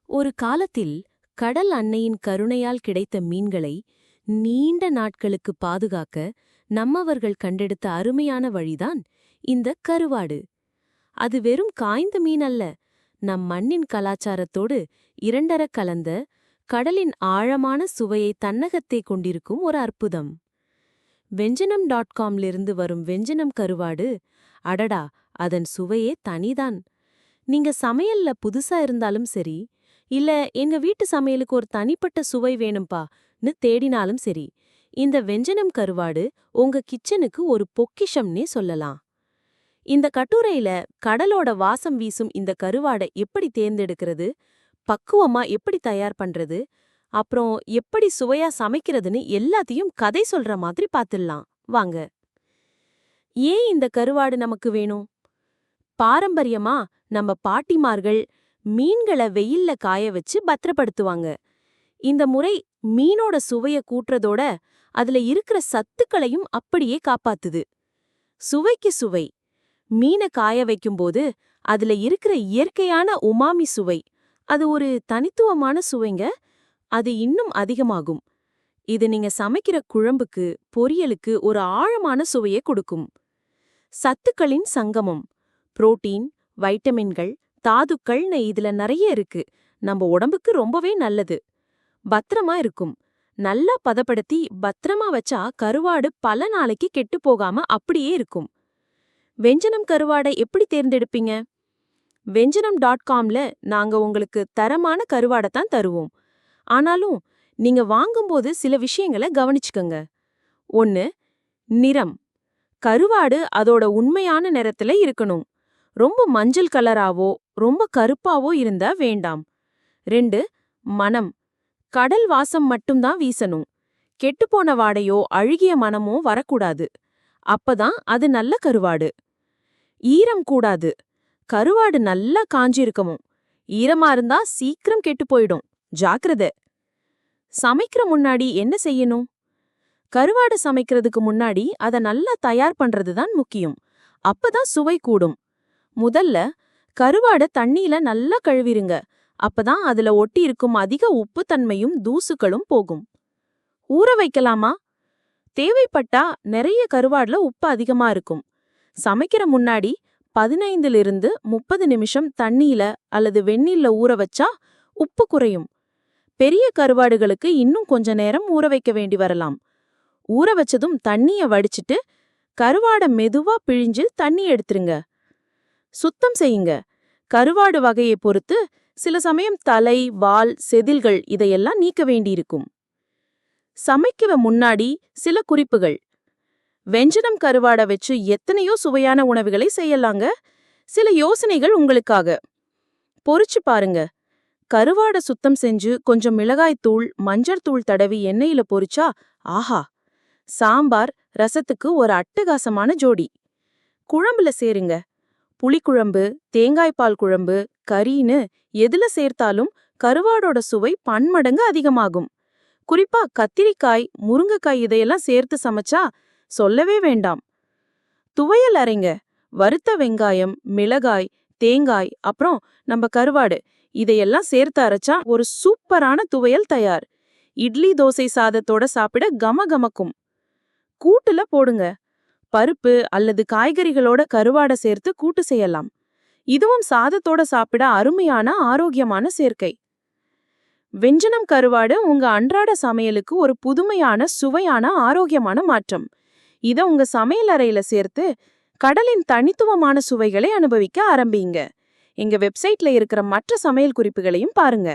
ஒரு காலத்தில் கடல் அன்னையின் கருணையால் கிடைத்த மீன்களை நீண்ட நாட்களுக்கு பாதுகாக்க நம்மவர்கள் கண்டெடுத்த அருமையான வழிதான் இந்த கருவாடு. அது வெறும் காய்ந்த மீன் அல்ல, நம் மண்ணின் கலாச்சாரத்தோடு இரண்டர கலந்த கடலின் ஆழமான சுவையை தன்னகத்தே கொண்டிருக்கும் ஒரு அற்புதம். வெஞ்சனம்.comலிருந்து வரும் வெஞ்சனம் கருவாடு, அடடா, அதன் சுவையே தனிதான். நீங்க சமையல்ல புதுசா இருந்தாலும் சரி, இல்ல எங்க வீட்டு சமையலுக்கு ஒரு தனிப்பட்ட சுவை வேணும்பான்னு தேடினாலும் சரி, இந்த வெஞ்சனம் கருவாடு உங்க கிச்சனுக்கு ஒரு பொக்கிஷம்னே சொல்லலாம். இந்த கட்டுரையில கடலோட வாசம் வீசும் இந்த கருவாடை எப்படி தேர்ந்தெடுக்கிறது, பக்குவமா எப்படி தயார் பண்றது, அப்புறம் எப்படி சுவையா சமைக்கிறதுன்னு எல்லாத்தையும் கதை சொல்ற மாதிரி பாத்துடலாம் வாங்க. ஏன் இந்த கருவாடு நமக்கு வேணும்? பாரம்பரியமா நம்ம பாட்டிமார்கள் மீன்களை வெயில்ல காய வச்சு பத்திரப்படுத்துவாங்க. இந்த முறை மீனோட சுவைய கூட்டுறதோட அதுல இருக்கிற சத்துக்களையும் அப்படியே காப்பாத்துது. சுவைக்கு சுவை. மீனை காய வைக்கும்போது அதுல இருக்கிற இயற்கையான உமாமி சுவை, அது ஒரு தனித்துவமான சுவைங்க. அது இன்னும் அதிகமாகும். இது நீங்க சமைக்கிற குழம்புக்கு, பொரியலுக்கு ஒரு ஆழமான சுவையை கொடுக்கும். சத்துக்களின் சங்கமம். புரோட்டீன், வைட்டமின்கள், தாதுக்கள்னு இதுல நிறைய இருக்கு. நம்ம உடம்புக்கு ரொம்பவே நல்லது. பத்திரமா இருக்கும். நல்லா பதப்படுத்தி பத்திரமா வச்சா கருவாடு பல நாளைக்கு கெட்டு போகாம அப்படியே இருக்கும். வெஞ்சனம் கருவாடை எப்படி தேர்ந்தெடுப்பீங்க? வெஞ்சனம்.comல நாங்க உங்களுக்கு தரமான கருவாடை தான் தருவோம். ஆனாலும் நீங்க வாங்கும்போது சில விஷயங்களை கவனிச்சுக்கங்க. 1. நிறம். கருவாடு அதோட உண்மையான நிறத்துல இருக்கணும். ரொம்ப மஞ்சள் கலராவோ ரொம்ப கருப்பாவோ இருந்தா வேண்டாம். 2. மனம். கடல் வாசம் மட்டும்தான் வீசணும். கெட்டுப்போன வாடையோ அழுகிய மனமோ வரக்கூடாது. அப்பதான் அது நல்ல கருவாடு. ஈரம் கூடாது. கருவாடு நல்லா காஞ்சிருக்கணும். ஈரமா இருந்தா சீக்கிரம் கெட்டு போயிடும். ஜாக்கிரதை. சமைக்கிற முன்னாடி என்ன செய்யணும்? கருவாடு சமைக்கிறதுக்கு முன்னாடி அதை நல்லா தயார் பண்றதுதான் முக்கியம். அப்பதான் சுவை கூடும். முதல்ல கருவாட தண்ணியில நல்லா கழுவிருங்க. அப்பதான் அதுல ஒட்டி இருக்கும் அதிக உப்பு தன்மையும் தூசுகளும் போகும். ஊற வைக்கலாமா? தேவைப்பட்டா நிறைய கருவாடுல உப்பு அதிகமா இருக்கும். சமைக்கிற முன்னாடி 15 to 30 நிமிஷம் தண்ணியில அல்லது வெந்நீர்ல ஊற வச்சா உப்பு குறையும். பெரிய கருவாடுகளுக்கு இன்னும் கொஞ்ச நேரம் ஊற வைக்க வேண்டி வரலாம். ஊற வச்சதும் தண்ணிய வடிச்சிட்டு கருவாட மெதுவா பிழிஞ்சு தண்ணி எடுத்துருங்க. சுத்தம் செய்யுங்க. கருவாடு வகையை பொறுத்து சில சமயம் தலை, வால், செதில்கள் இதையெல்லாம் நீக்க வேண்டியிருக்கும். சமைக்க முன்னாடி சில குறிப்புகள். வெஞ்சனம் கருவாடை வச்சு எத்தனையோ சுவையான உணவுகளை செய்யலாங்க. சில யோசனைகள் உங்களுக்காக. பொரிச்சு பாருங்க. கருவாடை சுத்தம் செஞ்சு கொஞ்சம் மிளகாய்த்தூள், மஞ்சள்தூள் தடவி எண்ணெயில பொரிச்சா ஆஹா! சாம்பார், ரசத்துக்கு ஒரு அட்டகாசமான ஜோடி. குழம்புல சேருங்க. புளிக்குழம்பு, தேங்காய்பால் குழம்பு, கறின்னு எதுல சேர்த்தாலும் கருவாடோட சுவை பன்மடங்கு அதிகமாகும். குறிப்பா கத்திரிக்காய், முருங்கைக்காய் இதையெல்லாம் சேர்த்து சமைச்சா சொல்லவே வேண்டாம். துவையல் அரைங்க. வறுத்த வெங்காயம், மிளகாய், தேங்காய், அப்புறம் நம்ம கருவாடு இதையெல்லாம் சேர்த்து அரைச்சா ஒரு சூப்பரான துவையல் தயார். இட்லி, தோசை சாதத்தோட சாப்பிட கமகமக்கும். கூட்டுல போடுங்க. பருப்பு அல்லது காய்கறிகளோட கருவாடை சேர்த்து கூட்டு செய்யலாம். இதுவும் சாதத்தோட சாப்பிட அருமையான ஆரோக்கியமான சேர்க்கை. வெஞ்சனம் கருவாடு உங்க அன்றாட சமையலுக்கு ஒரு புதுமையான, சுவையான, ஆரோக்கியமான மாற்றம். இத உங்க சமையல் அறையில சேர்த்து கடலின் தனித்துவமான சுவைகளை அனுபவிக்க ஆரம்பிங்க. எங்க வெப்சைட்ல இருக்கிற மற்ற சமையல் குறிப்புகளையும் பாருங்க.